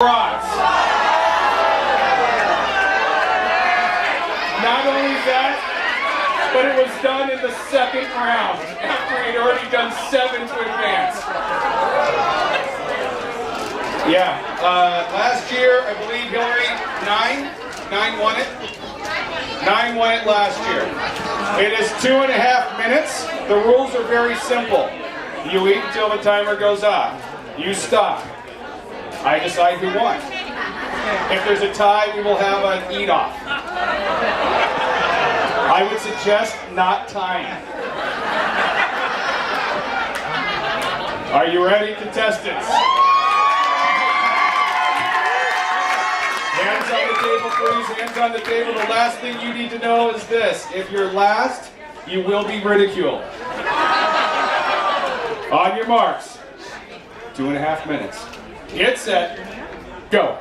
Not only that, but it was done in the second round after he'd already done 7 to advance. Yeah, last year I believe Hillary 9 won it. 9 won it last year. It is 2.5 minutes. The rules are very simple. You eat until the timer goes off. You stop. I decide who won. If there's a tie, we will have an eat-off. I would suggest not tying. Are you ready, contestants? Hands on the table, please. Hands on the table. The last thing you need to know is this. If you're last, you will be ridiculed. On your marks. 2.5 minutes. Get set. Go.